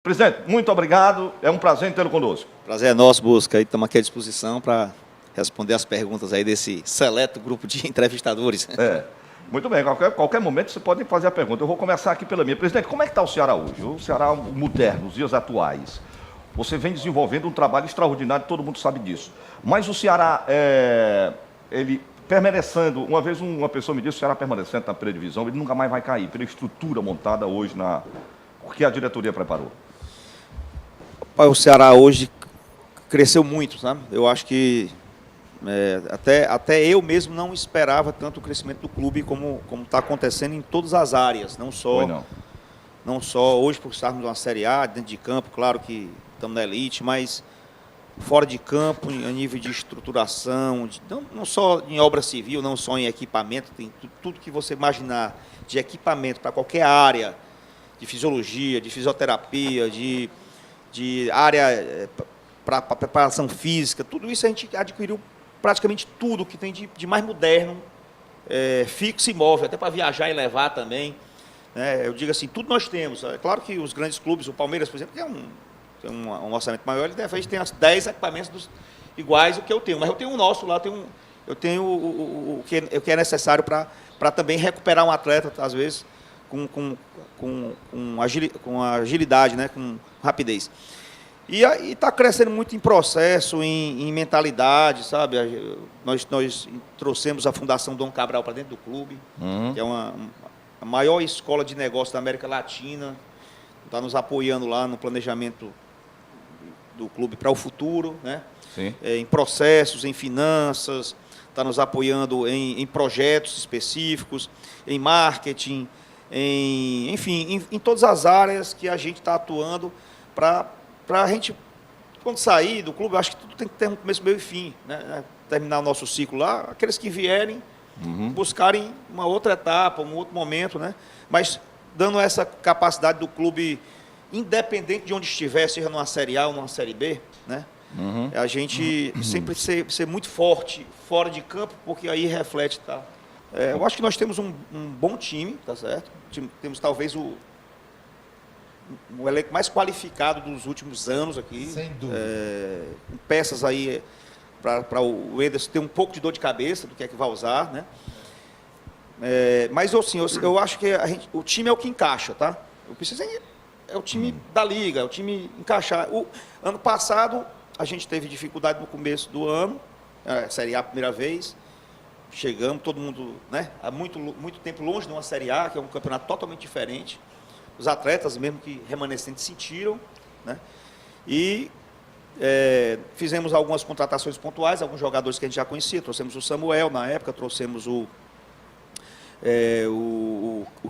Presidente, muito obrigado. É um prazer em tê-lo conosco. Prazer é nosso, Busca. Estamos aqui à disposição para responder as perguntas aí desse seleto grupo de entrevistadores. Muito bem. Qualquer momento você pode fazer a pergunta. Eu vou começar aqui pela minha. Presidente, como é que está o Ceará hoje? O Ceará moderno, os dias atuais. Você vem desenvolvendo um trabalho extraordinário, todo mundo sabe disso. Mas o Ceará, ele permanecendo, uma vez uma pessoa me disse, o Ceará permanecendo na primeira divisão, ele nunca mais vai cair, pela estrutura montada hoje o que a diretoria preparou. O Ceará hoje cresceu muito, sabe? Eu acho que até eu mesmo não esperava tanto o crescimento do clube como está acontecendo em todas as áreas, não só hoje por estarmos numa Série A, dentro de campo, claro que estamos na elite, mas fora de campo, a nível de estruturação, não só em obra civil, não só em equipamento, tem tudo que você imaginar de equipamento para qualquer área, de fisiologia, de fisioterapia, de área para preparação física, tudo isso a gente adquiriu praticamente tudo que tem de mais moderno, fixo e móvel, até para viajar e levar também. Eu digo assim, tudo nós temos. É claro que os grandes clubes, o Palmeiras, por exemplo, que tem um orçamento maior, ele de repente tem 10 equipamentos iguais ao que eu tenho, mas eu tenho o nosso lá, eu tenho o que é necessário para também recuperar um atleta, às vezes, com agilidade, né, com rapidez. E está crescendo muito em processo, em mentalidade, sabe? Nós trouxemos a Fundação Dom Cabral para dentro do clube, que é a maior escola de negócio da América Latina, está nos apoiando lá no planejamento do clube para o futuro, né? Sim. Em processos, em finanças, está nos apoiando em projetos específicos, em marketing, enfim, em todas as áreas que a gente está atuando para a gente, quando sair do clube, eu acho que tudo tem que ter um começo, meio e fim, né? Terminar o nosso ciclo lá, aqueles que vierem buscarem uma outra etapa, um outro momento, né? Mas dando essa capacidade do clube, independente de onde estiver, seja numa Série A ou numa Série B, né? A gente sempre ser muito forte fora de campo, porque aí reflete, tá? Eu acho que nós temos um bom time, tá certo? Temos talvez o elenco mais qualificado dos últimos anos aqui. Sem dúvida. Com peças aí para o Ederson ter um pouco de dor de cabeça do que é que vai usar, né? Mas assim, eu acho que o time é o que encaixa, tá? É o time da liga, é o time encaixar. O ano passado a gente teve dificuldade no começo do ano, Série A a primeira vez. Chegamos, todo mundo, né, há muito tempo longe de uma Série A, que é um campeonato totalmente diferente. Os atletas, mesmo que remanescentes, sentiram, né? E fizemos algumas contratações pontuais, alguns jogadores que a gente já conhecia. Trouxemos o Samuel, na época, trouxemos o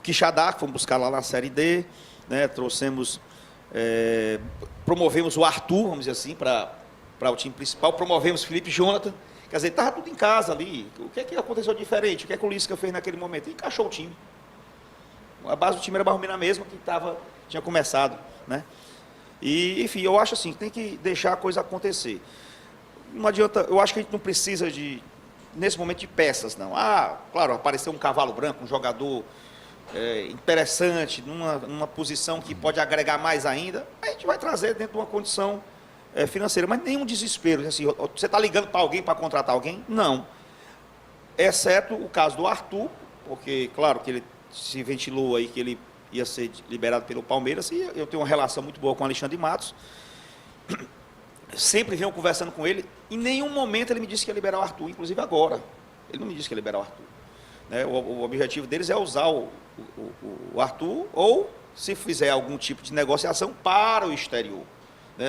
Quixadá, que fomos buscar lá na Série D, né? Trouxemos, promovemos o Arthur, vamos dizer assim, para o time principal, promovemos Felipe Jonathan. Quer dizer, estava tudo em casa ali. O que é que aconteceu diferente? O que é que o Lisca fez naquele momento? E encaixou o time. A base do time era mais ou menos a mesma que tinha começado, né? E, enfim, eu acho assim, tem que deixar a coisa acontecer. Não adianta, eu acho que a gente não precisa nesse momento, de peças, não. Claro, apareceu um cavalo branco, um jogador interessante, numa posição que pode agregar mais ainda, a gente vai trazer dentro de uma condição financeira, mas nenhum desespero. Assim, você está ligando para alguém para contratar alguém? Não. Exceto o caso do Arthur, porque, claro, que ele se ventilou aí que ele ia ser liberado pelo Palmeiras, e eu tenho uma relação muito boa com o Alexandre Matos. Sempre venho conversando com ele, em nenhum momento ele me disse que ia liberar o Arthur, inclusive agora. Ele não me disse que ia liberar o Arthur. Né? O objetivo deles é usar o Arthur, ou se fizer algum tipo de negociação para o exterior.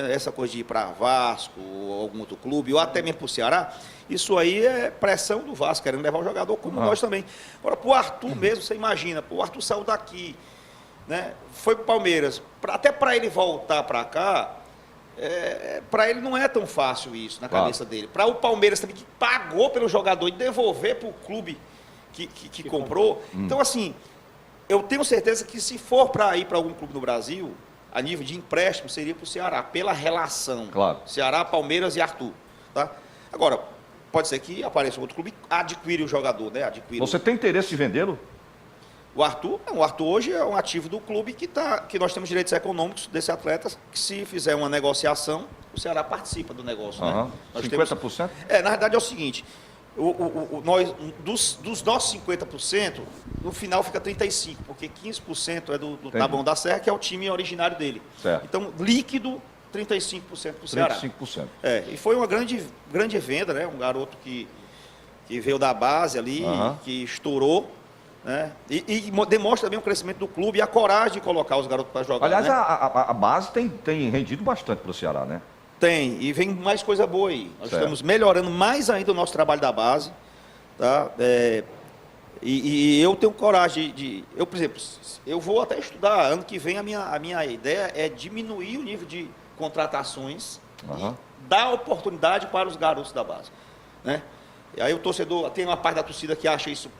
Essa coisa de ir para Vasco, ou algum outro clube, ou até mesmo para o Ceará, isso aí é pressão do Vasco, querendo levar o jogador, como nós também. Agora, para o Arthur mesmo, você imagina, o Arthur saiu daqui, né, foi para o Palmeiras, até para ele voltar para cá, para ele não é tão fácil isso na cabeça dele. Para o Palmeiras também, que pagou pelo jogador, e devolver para o clube que comprou. Então, assim, eu tenho certeza que se for para ir para algum clube no Brasil, a nível de empréstimo, seria para o Ceará, pela relação. Claro. Ceará, Palmeiras e Arthur. Tá? Agora, pode ser que apareça outro clube e adquire o jogador, né? Você tem interesse de vendê-lo? O Arthur hoje é um ativo do clube que nós temos direitos econômicos desse atleta, que se fizer uma negociação, o Ceará participa do negócio. Né? Nós 50%? Na verdade é o seguinte, dos nossos 50%, no final fica 35%, porque 15% é do Taboão da Serra, que é o time originário dele. Certo. Então, líquido, 35% para o Ceará. 35%. E foi uma grande venda, né? Um garoto que veio da base ali, que estourou, né? E demonstra também o crescimento do clube e a coragem de colocar os garotos para jogar. Aliás, né? a base tem rendido bastante para o Ceará, né? Tem, e vem mais coisa boa aí. Nós estamos melhorando mais ainda o nosso trabalho da base. Tá? E eu tenho coragem eu, por exemplo, eu vou até estudar. Ano que vem a minha ideia é diminuir o nível de contratações e dar oportunidade para os garotos da base. Né? E aí o torcedor, tem uma parte da torcida que acha isso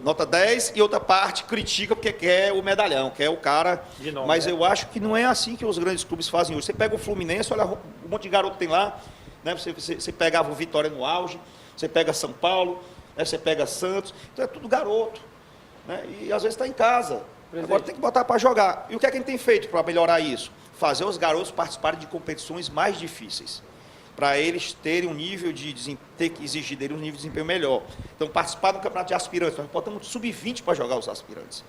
nota 10 e outra parte critica porque quer o medalhão, quer o cara. Mas eu acho que não é assim que os grandes clubes fazem hoje. Você pega o Fluminense, olha um monte de garoto que tem lá, né? Você pegava o Vitória no auge, você pega São Paulo, né? Você pega Santos, então é tudo garoto. Né? E às vezes está em casa. Agora tem que botar para jogar. E o que é que a gente tem feito para melhorar isso? Fazer os garotos participarem de competições mais difíceis, para eles terem um nível ter que exigir dele um nível de desempenho melhor. Então, participar do campeonato de aspirantes, nós botamos sub-20 para jogar os aspirantes.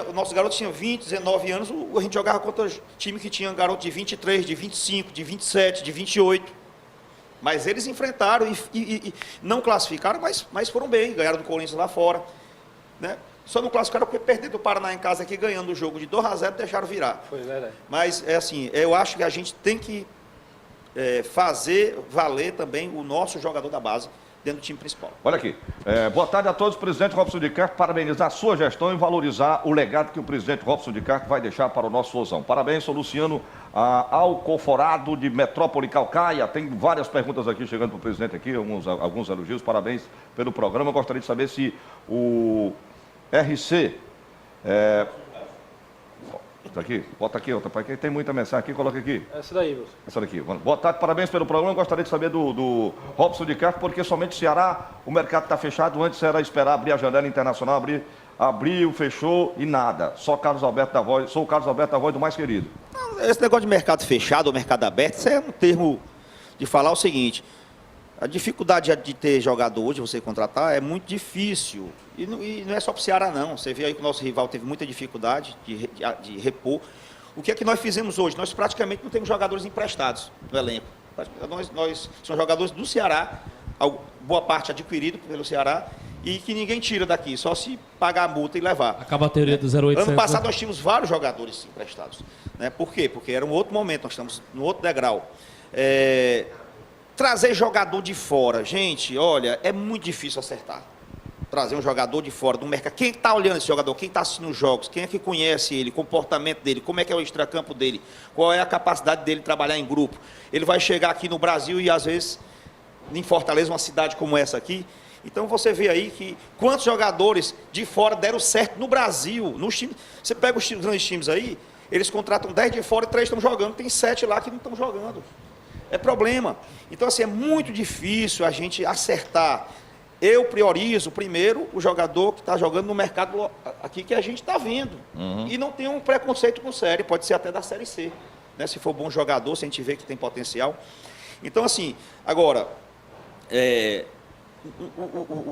O nosso garoto tinha 20, 19 anos, a gente jogava contra time que tinha garoto de 23, de 25, de 27, de 28. Mas eles enfrentaram e não classificaram, mas foram bem, ganharam do Corinthians lá fora. Né? Só não classificaram porque perderam do Paraná em casa aqui, ganhando o jogo de 2-0, deixaram virar. Foi verdade. Mas, eu acho que a gente tem que fazer valer também o nosso jogador da base dentro do time principal. Olha aqui, boa tarde a todos, presidente Robson de Castro, parabenizar a sua gestão e valorizar o legado que o presidente Robson de Castro vai deixar para o nosso Flusão. Parabéns, sou Luciano Alcoforado de Metrópole Calcaia. Tem várias perguntas aqui chegando para o presidente aqui, alguns elogios, parabéns pelo programa. Eu gostaria de saber se o RC... Aqui, bota aqui outra, porque tem muita mensagem aqui, coloca aqui. Essa daí, Wilson. Essa daqui. Boa tarde, parabéns pelo programa. Eu gostaria de saber do Robson de Castro, porque somente o Ceará, o mercado está fechado. Antes era esperar abrir a janela internacional, abriu, fechou e nada. Só Carlos Alberto da Voz, sou o Carlos Alberto da Voz do mais querido. Esse negócio de mercado fechado ou mercado aberto, isso é um termo de falar o seguinte: a dificuldade de ter jogador hoje, você contratar, é muito difícil. E não é só para o Ceará, não. Você vê aí que o nosso rival teve muita dificuldade de repor. O que é que nós fizemos hoje? Nós praticamente não temos jogadores emprestados no elenco. Nós somos jogadores do Ceará, boa parte adquirido pelo Ceará, e que ninguém tira daqui, só se pagar a multa e levar. Acaba a teoria do 0800. Ano passado nós tínhamos vários jogadores emprestados. Né? Por quê? Porque era um outro momento, nós estamos no outro degrau. Trazer jogador de fora, gente, olha, é muito difícil acertar. Trazer um jogador de fora do mercado. Quem está olhando esse jogador? Quem está assistindo os jogos? Quem é que conhece ele? O comportamento dele? Como é que é o extracampo dele? Qual é a capacidade dele de trabalhar em grupo? Ele vai chegar aqui no Brasil e, às vezes, em Fortaleza, uma cidade como essa aqui. Então, você vê aí que quantos jogadores de fora deram certo no Brasil. Nos times, você pega os grandes times aí, eles contratam 10 de fora e 3 estão jogando. Tem 7 lá que não estão jogando. É problema. Então, assim, é muito difícil a gente acertar. Eu priorizo, primeiro, o jogador que está jogando no mercado aqui que a gente está vendo. E não tem um preconceito com série, pode ser até da Série C. Né? Se for bom jogador, se a gente vê que tem potencial. Então, assim, agora,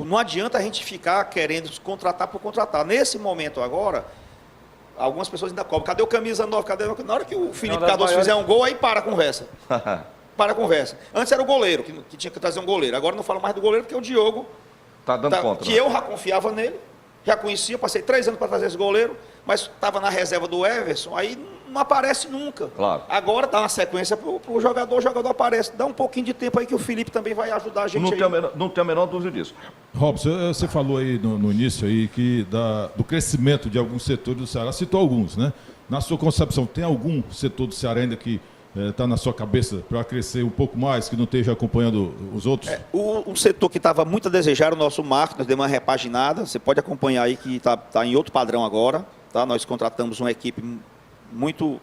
não adianta a gente ficar querendo contratar por contratar. Nesse momento agora, algumas pessoas ainda cobram. Cadê o camisa 9? Na hora que o Felipe Cardoso fizer um gol, aí para a conversa. Para a conversa. Antes era o goleiro, que tinha que trazer um goleiro. Agora não falo mais do goleiro, porque o Diogo... Está dando conta. Que eu já confiava nele, já conhecia, passei 3 anos para trazer esse goleiro, mas estava na reserva do Everson, aí não aparece nunca. Claro. Agora dá uma sequência para o jogador aparece. Dá um pouquinho de tempo aí que o Felipe também vai ajudar a gente. Não tem a menor dúvida disso. Robson, você falou aí no início aí do crescimento de alguns setores do Ceará, citou alguns, né? Na sua concepção, tem algum setor do Ceará ainda que está na sua cabeça para crescer um pouco mais, que não esteja acompanhando os outros? Um setor que estava muito a desejar, o nosso marketing, nós demos uma repaginada, você pode acompanhar aí que está em outro padrão agora, tá? Nós contratamos uma equipe muito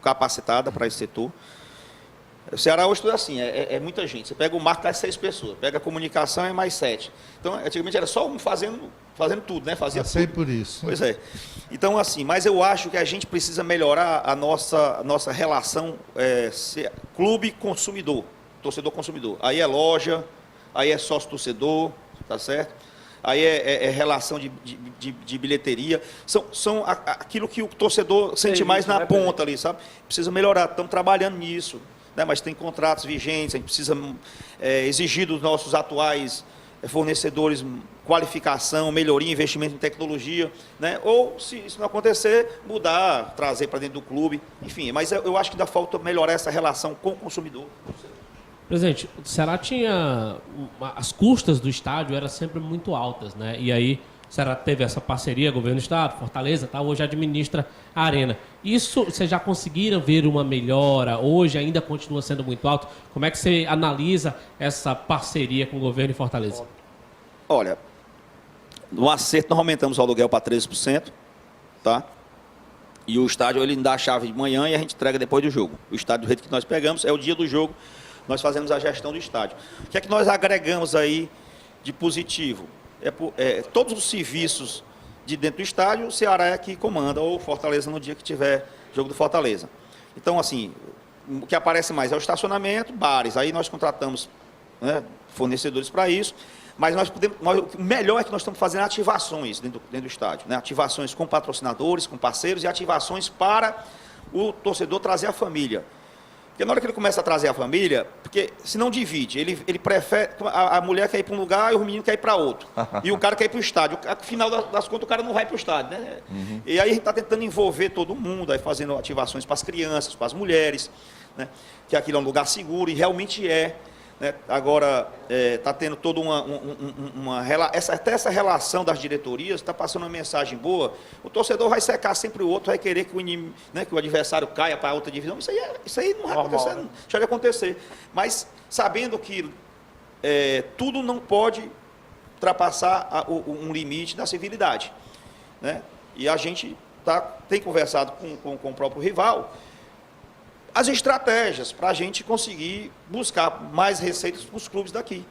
capacitada para esse setor. O Ceará hoje tudo assim, é muita gente. Você pega o marketing, é 6 pessoas. Pega a comunicação, é mais 7. Então, antigamente era só um fazendo tudo, né? Fazia Passei tudo. por isso. Pois é. Então, assim, mas eu acho que a gente precisa melhorar a nossa relação clube-consumidor, torcedor-consumidor. Aí é loja, aí é sócio-torcedor, tá certo? Aí é relação de bilheteria. São aquilo que o torcedor sente mais na ponta ali, sabe? Precisa melhorar, estamos trabalhando nisso. Né? Mas tem contratos vigentes, a gente precisa exigir dos nossos atuais fornecedores qualificação, melhoria, investimento em tecnologia, né? Ou, se isso não acontecer, mudar, trazer para dentro do clube, enfim. Mas eu acho que ainda falta melhorar essa relação com o consumidor. Presidente, o Ceará tinha... As custas do estádio eram sempre muito altas, né? E aí o Ceará teve essa parceria, governo do estado, Fortaleza, tá? Hoje administra a arena. Isso, vocês já conseguiram ver uma melhora? Hoje ainda continua sendo muito alto? Como é que você analisa essa parceria com o governo e Fortaleza? Olha, no acerto nós aumentamos o aluguel para 13%, tá? E o estádio ele dá a chave de manhã e a gente entrega depois do jogo. O estádio do jeito que nós pegamos é o dia do jogo, nós fazemos a gestão do estádio. O que é que nós agregamos aí de positivo? Todos os serviços de dentro do estádio, o Ceará é que comanda, ou Fortaleza no dia que tiver jogo do Fortaleza. Então, assim, o que aparece mais é o estacionamento, bares. Aí nós contratamos, né, fornecedores para isso. Mas o melhor é que nós estamos fazendo ativações dentro do estádio. Né? Ativações com patrocinadores, com parceiros e ativações para o torcedor trazer a família. Porque na hora que ele começa a trazer a família, porque se não divide, ele prefere, a mulher quer ir para um lugar e o menino quer ir para outro. E o cara quer ir para o estádio. Afinal das contas, o cara não vai para o estádio. Né? Uhum. E aí a gente está tentando envolver todo mundo, aí fazendo ativações para as crianças, para as mulheres, né? Que aquilo é um lugar seguro, e realmente é. Né? Agora, está tendo toda até essa relação das diretorias, está passando uma mensagem boa. O torcedor vai secar sempre o outro, vai querer que que o adversário caia para outra divisão. Isso aí não vai acontecer, né? Já vai acontecer. Mas sabendo que tudo não pode ultrapassar um limite da civilidade. Né? E a gente tem conversado com o próprio rival as estratégias para a gente conseguir buscar mais receitas para os clubes daqui.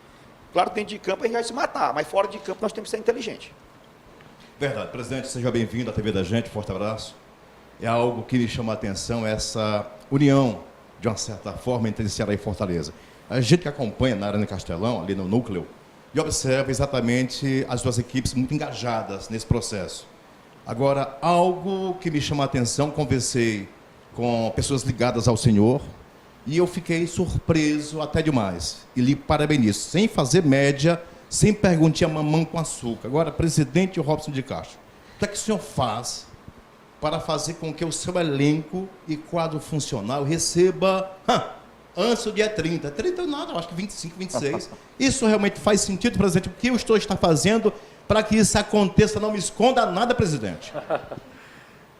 Claro que dentro de campo a gente vai se matar, mas fora de campo nós temos que ser inteligente. Verdade. Presidente, seja bem-vindo à TV da gente, forte abraço. É algo que me chama a atenção, essa união, de uma certa forma, entre Ceará e Fortaleza. A gente que acompanha na Arena Castelão, ali no núcleo, e observa exatamente as duas equipes muito engajadas nesse processo. Agora, algo que me chama a atenção, conversei com pessoas ligadas ao senhor, e eu fiquei surpreso até demais. E lhe parabenizo, sem fazer média, sem perguntinha mamão com açúcar. Agora, presidente Robson de Castro, o que é que o senhor faz para fazer com que o seu elenco e quadro funcional receba antes do dia 30? 30 nada, eu acho que 25, 26. Isso realmente faz sentido, presidente? O que o senhor está fazendo para que isso aconteça? Não me esconda nada, presidente.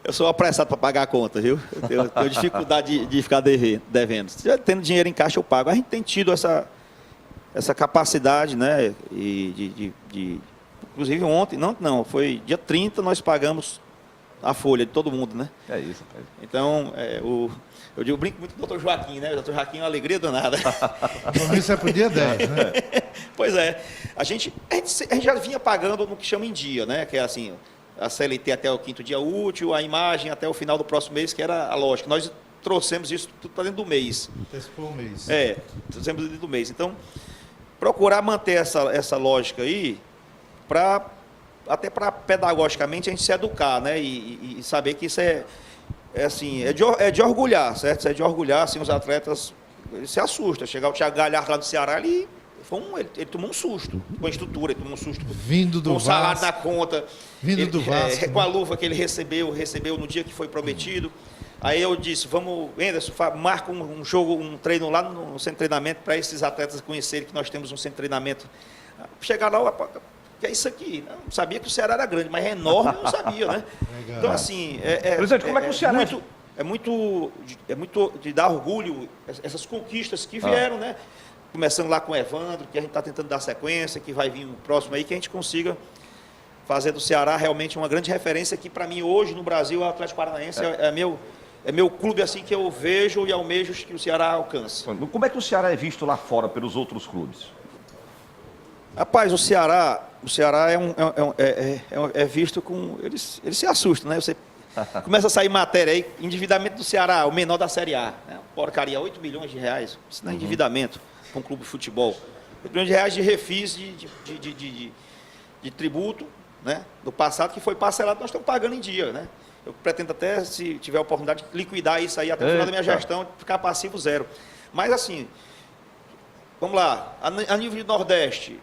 Eu sou apressado para pagar a conta, viu? Eu tenho dificuldade de ficar devendo. Se tendo dinheiro em caixa, eu pago. A gente tem tido essa capacidade, né? Inclusive ontem, não, foi dia 30, nós pagamos a folha de todo mundo, né? É isso, pai. Então, eu brinco muito com o doutor Joaquim, né? O doutor Joaquim é uma alegria danada. Isso é para o dia 10, né? Pois é. A gente já vinha pagando no que chama em dia, né? Que é assim, a CLT até o 5º dia útil, a imagem até o final do próximo mês, que era a lógica. Nós trouxemos isso tudo para dentro do mês. Antecipou o mês. Trouxemos dentro do mês. Então, procurar manter essa lógica aí, até para pedagogicamente a gente se educar, né? E saber que isso é de orgulhar, certo? Isso é de orgulhar, assim, os atletas se assustam. Chegar o Thiago Galhardo lá do Ceará, ele tomou um susto com a estrutura, ele tomou um susto vindo do com o salário da conta, do Vasco, com a luva que ele recebeu no dia que foi prometido. Aí eu disse, vamos, Anderson, marca um jogo, um treino lá no centro de treinamento para esses atletas conhecerem que nós temos um centro de treinamento. Chegar lá, que é isso aqui? Eu não sabia que o Ceará era grande, mas é enorme, eu não sabia, né? Legal. Então, assim, Presidente, como é que o Ceará... É muito de dar orgulho, essas conquistas que vieram, né? Começando lá com o Evandro, que a gente está tentando dar sequência, que vai vir o próximo aí, que a gente consiga fazer do Ceará realmente uma grande referência, que para mim hoje no Brasil o Atlético Paranaense é é meu clube assim que eu vejo e almejo que o Ceará alcance. Como é que o Ceará é visto lá fora pelos outros clubes? Rapaz, o Ceará é visto com... Eles se assustam, né? Você começa a sair matéria aí, endividamento do Ceará, o menor da Série A. Né? Porcaria, 8 milhões de reais. Isso não é endividamento para um clube de futebol. 8 milhões de reais de refis de tributo, né? Do passado, que foi parcelado, nós estamos pagando em dia, né? Eu pretendo até, se tiver a oportunidade, liquidar isso aí até o final da minha gestão, ficar passivo zero. Mas assim, vamos lá, a nível de Nordeste,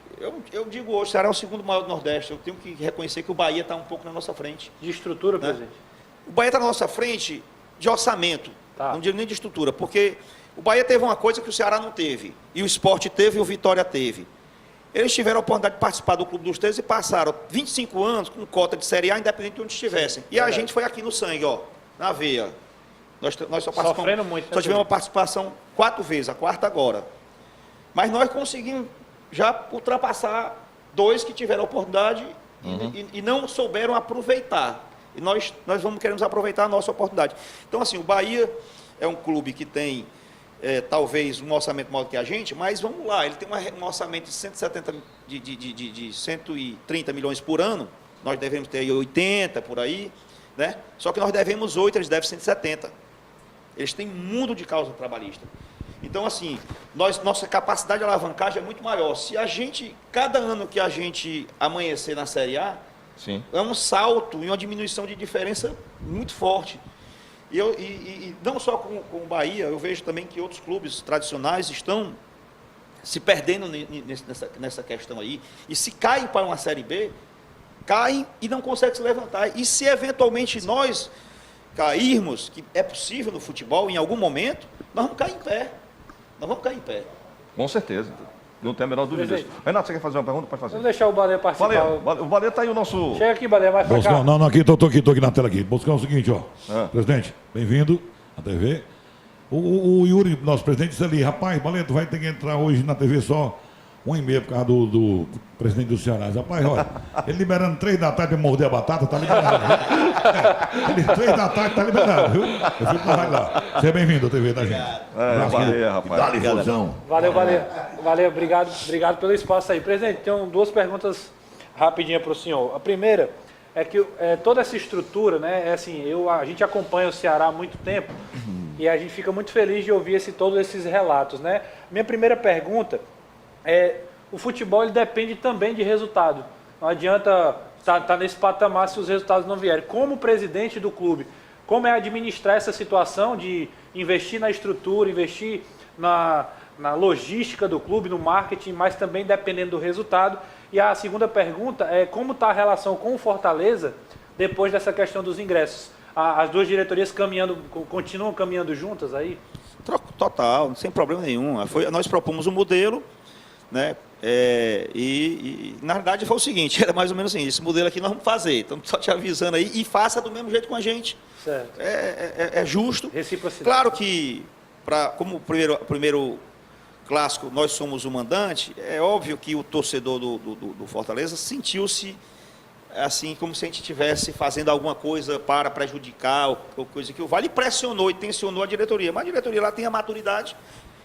eu digo hoje, o Ceará é o segundo maior do Nordeste, eu tenho que reconhecer que o Bahia está um pouco na nossa frente. De estrutura, né? presidente? O Bahia está na nossa frente de orçamento, Tá. não digo nem de estrutura, porque o Bahia teve uma coisa que o Ceará não teve, e o Sport teve e o Vitória teve. Eles tiveram a oportunidade de participar do Clube dos 13 e passaram 25 anos com cota de Série A, independente de onde estivessem. E a gente foi aqui no sangue, ó, na veia. Nós só participamos, Sofrendo muito, né, só tivemos uma participação 4 vezes, a quarta agora. Mas nós conseguimos já ultrapassar 2 que tiveram a oportunidade e não souberam aproveitar. E nós queremos aproveitar a nossa oportunidade. Então, assim, o Bahia é um clube que tem... talvez um orçamento maior do que a gente, mas vamos lá, ele tem um orçamento de 130 milhões por ano, nós devemos ter 80 por aí, né? Só que nós devemos 8, eles devem 170. Eles têm um mundo de causa trabalhista. Então, assim, nossa capacidade de alavancagem é muito maior. Se a gente, cada ano que a gente amanhecer na Série A, Sim. é um salto e uma diminuição de diferença muito forte. E não só com o Bahia, eu vejo também que outros clubes tradicionais estão se perdendo nessa questão aí. E se caem para uma Série B, caem e não conseguem se levantar. E se eventualmente nós cairmos, que é possível no futebol, em algum momento, nós vamos cair em pé. Nós vamos cair em pé. Com certeza. Não tem a menor dúvida disso. Renato, você quer fazer uma pergunta? Pode fazer. Vamos deixar o Baleia participar. O Baleia está aí o nosso... Chega aqui, Baleia, vai pra cá. Boscão, não, aqui, tô aqui na tela aqui. Boscão, é o seguinte, ó. Presidente, bem-vindo à TV. O Yuri, nosso presidente, disse ali, rapaz, Baleia, tu vai ter que entrar hoje na TV só 1h30 por causa do presidente do Ceará. Rapaz, olha, ele liberando 3 da tarde para morder a batata, tá liberado. Ele 3 da tarde tá liberado, viu? Eu fico na rádio lá. Seja bem-vindo à TV da gente. Baleia, rapaz. Dá-lhe fusão. Valeu, Baleia, obrigado pelo espaço aí. Presidente, tenho 2 perguntas rapidinhas para o senhor. A primeira é que toda essa estrutura, né, assim, a gente acompanha o Ceará há muito tempo e a gente fica muito feliz de ouvir todos esses relatos, né? Minha primeira pergunta o futebol ele depende também de resultado. Não adianta estar nesse patamar se os resultados não vierem. Como presidente do clube, como é administrar essa situação de investir na estrutura, investir na logística do clube, no marketing, mas também dependendo do resultado. E a segunda pergunta é como está a relação com o Fortaleza depois dessa questão dos ingressos? As 2 diretorias continuam caminhando juntas aí? Total, sem problema nenhum. Nós propomos um modelo, né? Na verdade foi o seguinte, era mais ou menos assim, esse modelo aqui nós vamos fazer, estamos só te avisando aí, e faça do mesmo jeito com a gente. Certo. É justo. Reciprocidade. Claro que, como primeiro clássico, nós somos o mandante, é óbvio que o torcedor do Fortaleza sentiu-se assim, como se a gente estivesse fazendo alguma coisa para prejudicar, ou coisa que o Vale pressionou e tensionou a diretoria, mas a diretoria lá tem a maturidade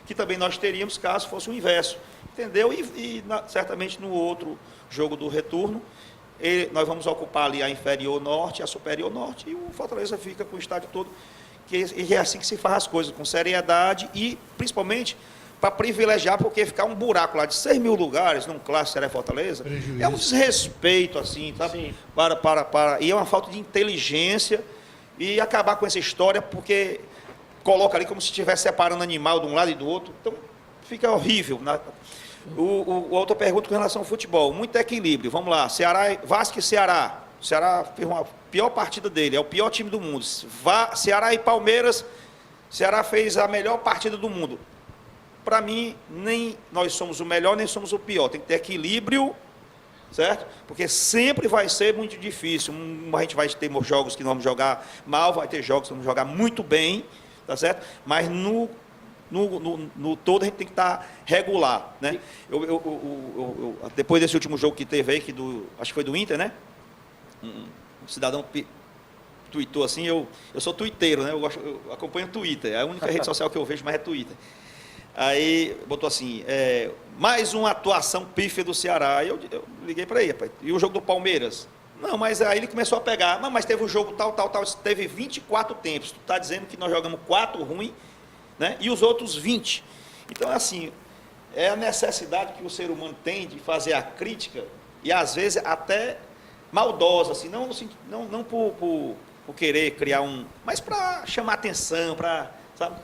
que também nós teríamos caso fosse o inverso. Entendeu? Certamente no outro jogo do retorno, nós vamos ocupar ali a inferior norte, a superior norte, e o Fortaleza fica com o estádio todo. E é assim que se faz as coisas, com seriedade e, principalmente, para privilegiar, porque ficar um buraco lá de 6 mil lugares num clássico Ceará e Fortaleza, é um desrespeito, assim, sabe? E é uma falta de inteligência e acabar com essa história, porque coloca ali como se estivesse separando animal de um lado e do outro. Então, fica horrível. Outra pergunta com relação ao futebol. Muito equilíbrio. Vamos lá. Vasco e Ceará. O Ceará fez uma pior partida dele. É o pior time do mundo. Ceará e Palmeiras. Ceará fez a melhor partida do mundo. Para mim, nem nós somos o melhor, nem somos o pior. Tem que ter equilíbrio, certo? Porque sempre vai ser muito difícil. A gente vai ter jogos que nós vamos jogar mal, vai ter jogos que vamos jogar muito bem, tá certo? Mas no todo a gente tem que estar regular, né? Depois desse último jogo que teve aí, acho que foi do Inter, né? Um cidadão tweetou assim, eu sou tuiteiro, né? Eu acompanho o Twitter, é a única rede social que eu vejo, mas é Twitter. Aí botou assim, mais uma atuação pífia do Ceará. Aí eu liguei para ele, rapaz, e o jogo do Palmeiras? Não, mas aí ele começou a pegar, mas teve o jogo tal, teve 24 tempos, tu está dizendo que nós jogamos 4 ruins, né? E os outros 20. Então, assim, é a necessidade que o ser humano tem de fazer a crítica, e às vezes até maldosa, assim, não por querer criar mas para chamar atenção, sabe?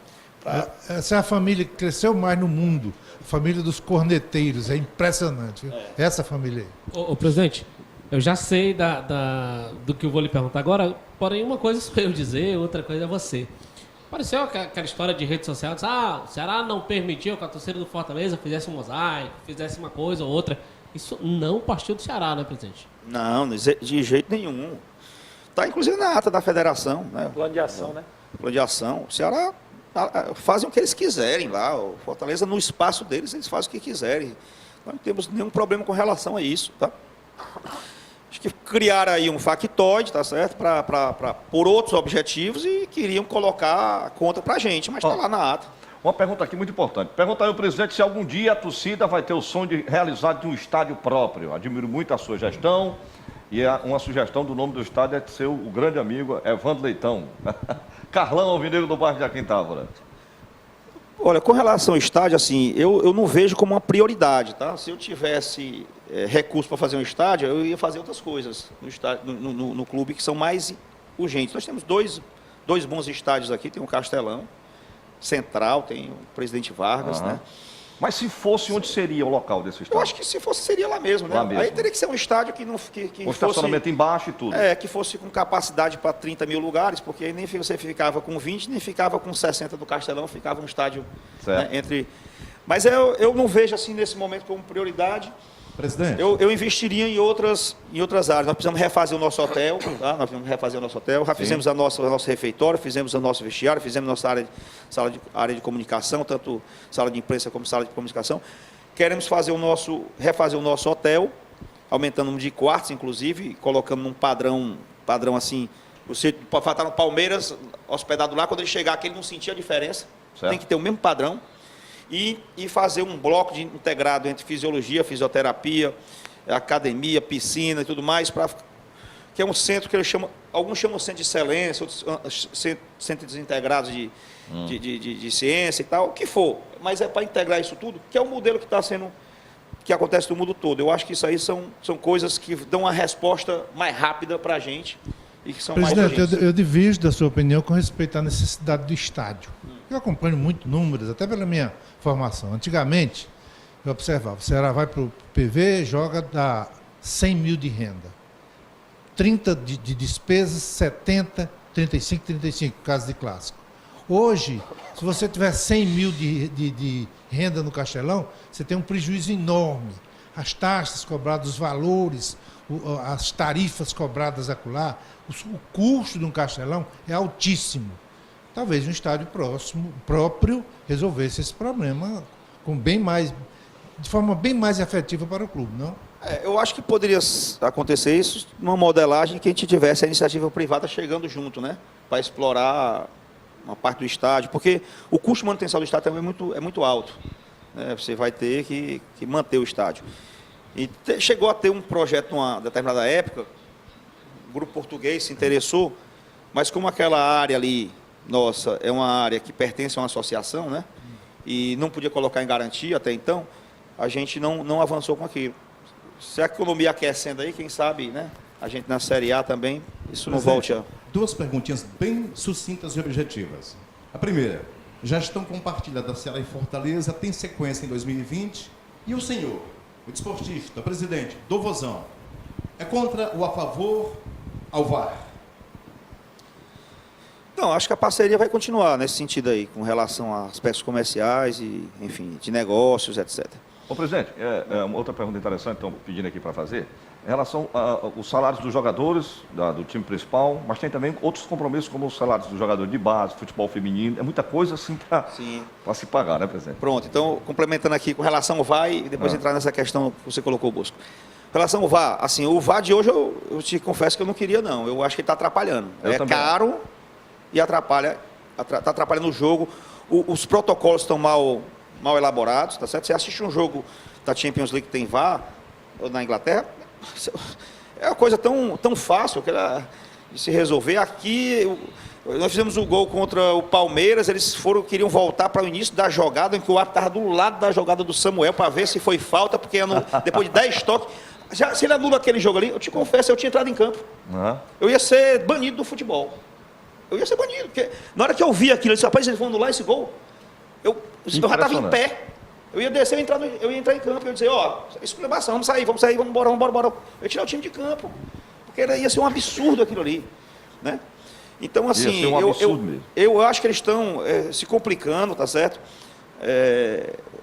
Essa é a família que cresceu mais no mundo, a família dos corneteiros, é impressionante. Viu? Essa família aí. Ô, presidente, eu já sei do que eu vou lhe perguntar agora, porém uma coisa sou eu dizer, outra coisa é você. Pareceu aquela história de rede social, o Ceará não permitiu que a torcida do Fortaleza fizesse um mosaico, fizesse uma coisa ou outra. Isso não partiu do Ceará, né, presidente? Não, de jeito nenhum. Está inclusive na ata da federação, né? Plano de ação, né? Plano de ação. O Ceará fazem o que eles quiserem lá. O Fortaleza, no espaço deles, eles fazem o que quiserem. Nós não temos nenhum problema com relação a isso, tá? Acho que criaram aí um factoide, tá certo? Por outros objetivos e queriam colocar a conta para a gente, mas está lá na ata. Uma pergunta aqui muito importante. Pergunta aí ao presidente se algum dia a torcida vai ter o sonho de realizar de um estádio próprio. Admiro muito a sua gestão e uma sugestão do nome do estádio é de ser o grande amigo Evandro Leitão. Carlão Alvinegro do bairro de Aquintávora. Olha, com relação ao estádio, assim, eu não vejo como uma prioridade, tá? Se eu tivesse recurso para fazer um estádio, eu ia fazer outras coisas no clube que são mais urgentes. Nós temos dois bons estádios aqui, tem o Castelão Central, tem o Presidente Vargas, né? Mas se fosse, onde seria o local desse estádio? Eu acho que se fosse, seria lá mesmo, né? Lá mesmo. Aí teria que ser um estádio que não que com estacionamento embaixo e tudo. Que fosse com capacidade para 30 mil lugares, porque aí nem você ficava com 20, nem ficava com 60 do Castelão, ficava um estádio, né, entre... Mas eu não vejo assim nesse momento como prioridade. Presidente. Eu investiria em outras áreas. Nós precisamos refazer o nosso hotel, tá? Nós precisamos refazer o nosso hotel. Já fizemos o nosso refeitório, fizemos o nosso vestiário, fizemos a nossa área de comunicação, tanto sala de imprensa como sala de comunicação. Queremos refazer o nosso hotel, aumentando o número de quartos, inclusive, colocando num padrão assim. Você pode estar no Palmeiras, hospedado lá, quando ele chegar aqui, ele não sentir a diferença. Certo. Tem que ter o mesmo padrão. E fazer um bloco integrado entre fisiologia, fisioterapia, academia, piscina e tudo mais, que é um centro que alguns chamam de centro de excelência, outros centros integrados de ciência e tal, o que for. Mas é para integrar isso tudo, que é o modelo que acontece no mundo todo. Eu acho que isso aí são coisas que dão uma resposta mais rápida para a gente e que são Presidente, mais eu divido da sua opinião com respeito à necessidade do estádio. Eu acompanho muito números, até pela minha formação. Antigamente, eu observava, o Ceará vai para o PV, joga, dá 100 mil de renda. 30 de despesas, 70, 35, caso de clássico. Hoje, se você tiver 100 mil de renda no Castelão, você tem um prejuízo enorme. As taxas cobradas, os valores, as tarifas cobradas acolá, o custo de um Castelão é altíssimo. Talvez um estádio próprio resolvesse esse problema de forma bem mais efetiva para o clube, não? Eu acho que poderia acontecer isso numa modelagem que a gente tivesse a iniciativa privada chegando junto, né? Para explorar uma parte do estádio, porque o custo de manutenção do estádio também é muito alto, né? Você vai ter que manter o estádio. E chegou a ter um projeto numa determinada época, o grupo português se interessou, mas como aquela área ali, nossa, é uma área que pertence a uma associação, né? E não podia colocar em garantia até então, a gente não avançou com aquilo. Se a economia aquecendo aí, quem sabe, né? A gente na Série A também, isso não volte a... Duas perguntinhas bem sucintas e objetivas. A primeira, gestão compartilhada da Ceará e Fortaleza tem sequência em 2020 e o senhor, o desportista, o presidente do Vozão, é contra ou a favor ao VAR? Não, acho que a parceria vai continuar nesse sentido aí, com relação a aspectos comerciais e, enfim, de negócios, etc. Ô, presidente, uma outra pergunta interessante, estão pedindo aqui para fazer, em relação aos salários dos jogadores, do time principal, mas tem também outros compromissos, como os salários dos jogadores de base, futebol feminino, é muita coisa assim para se pagar, né, presidente? Pronto, então, complementando aqui com relação ao VAR e depois entrar nessa questão que você colocou, Bosco. Com relação ao VAR, assim, o VAR de hoje eu te confesso que eu não queria, não. Eu acho que ele está atrapalhando. É também. caro e atrapalha, está atrapalhando o jogo. Os protocolos estão mal elaborados, tá certo? Você assiste um jogo da Champions League que tem VAR, ou na Inglaterra, é uma coisa tão fácil de se resolver. Aqui, nós fizemos o gol contra o Palmeiras, eles queriam voltar para o início da jogada, em que o árbitro estava do lado da jogada do Samuel, para ver se foi falta, porque depois de 10 toques, se ele anula aquele jogo ali, eu te confesso, eu tinha entrado em campo. Eu ia ser banido do futebol. Eu ia ser banido, porque na hora que eu vi aquilo, eu disse, rapaz, eles vão anular esse gol. Eu já estava em pé. Eu ia descer, eu ia entrar em campo, eu ia dizer, exclamação, vamos sair, vamos embora. Eu ia tirar o time de campo, porque ia ser um absurdo aquilo ali, né? Então, assim, ia ser um absurdo mesmo. Eu acho que eles estão se complicando, tá certo?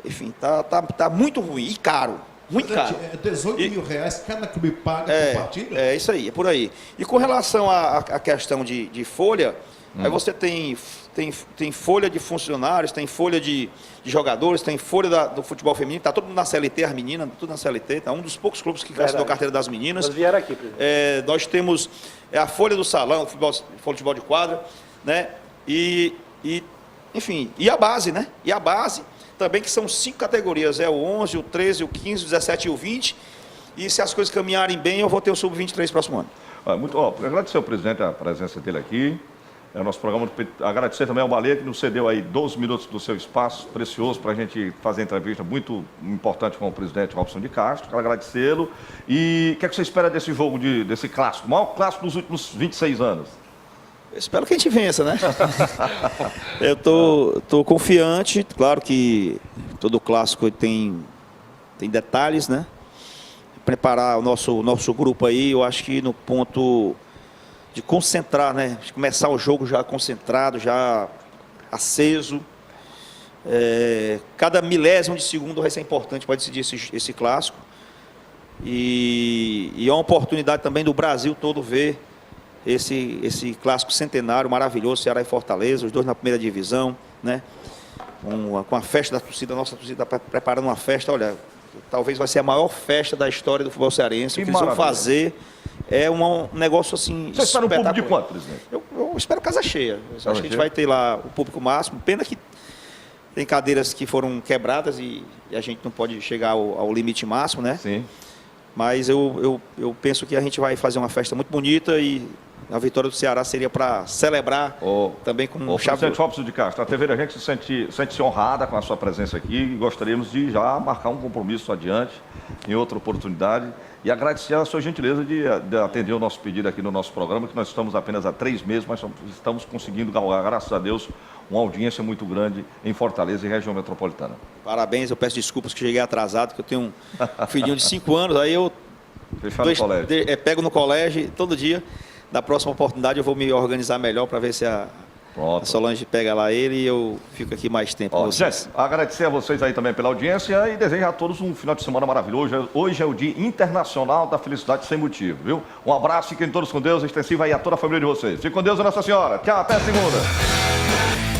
Enfim, tá muito ruim e caro. Muito caro. É 18 mil reais cada clube paga por partida? É isso aí, é por aí. E com relação à questão de folha, aí você tem folha de funcionários, tem folha de jogadores, tem folha do futebol feminino, está todo mundo na CLT, as meninas, tudo na CLT, tá um dos poucos clubes que assinou a carteira das meninas. Nós vieram aqui, presidente. Nós temos a folha do salão, futebol de quadra, né? Enfim, e a base, né? E a base também, que são 5 categorias, o 11, o 13, o 15, o 17 e o 20, e se as coisas caminharem bem, eu vou ter o sub-23 próximo ano. Agradecer ao presidente a presença dele aqui. É o nosso programa. Agradecer também ao Baleia, que nos cedeu aí 12 minutos do seu espaço precioso para a gente fazer a entrevista muito importante com o presidente Robson de Castro. Quero agradecê-lo. E o que é que você espera desse jogo, desse clássico? O maior clássico dos últimos 26 anos. Eu espero que a gente vença, né? Eu tô confiante. Claro que todo clássico tem detalhes, né? Preparar o nosso grupo aí, eu acho que no ponto de concentrar, né? De começar o jogo já concentrado, já aceso. Cada milésimo de segundo vai ser importante para decidir esse clássico. E é uma oportunidade também do Brasil todo ver esse clássico centenário maravilhoso, Ceará e Fortaleza, os dois na primeira divisão, né? Com a festa da torcida, a nossa torcida está preparando uma festa, olha, talvez vai ser a maior festa da história do futebol cearense. O que eles vão fazer é um negócio assim. Você espera um público de quanto, presidente? Eu espero casa cheia. Acho que a gente vai ter lá o público máximo. Pena que tem cadeiras que foram quebradas e a gente não pode chegar ao limite máximo, né? Sim. Mas eu penso que a gente vai fazer uma festa muito bonita e a vitória do Ceará seria para celebrar também com o presidente Robson de Castro, a TV da gente sente-se honrada com a sua presença aqui e gostaríamos de já marcar um compromisso adiante em outra oportunidade e agradecer a sua gentileza de atender o nosso pedido aqui no nosso programa, que nós estamos apenas há 3 meses, mas estamos conseguindo galgar, graças a Deus, uma audiência muito grande em Fortaleza e região metropolitana. Parabéns, eu peço desculpas que cheguei atrasado, que eu tenho um filhinho de 5 anos, aí eu pego no colégio todo dia. Na próxima oportunidade eu vou me organizar melhor para ver se a Solange pega lá ele e eu fico aqui mais tempo com vocês. Gente, agradecer a vocês aí também pela audiência e desejar a todos um final de semana maravilhoso. Hoje é o Dia Internacional da Felicidade Sem Motivo, viu? Um abraço, fiquem todos com Deus, extensivo aí a toda a família de vocês. Fique com Deus e Nossa Senhora. Tchau, até segunda.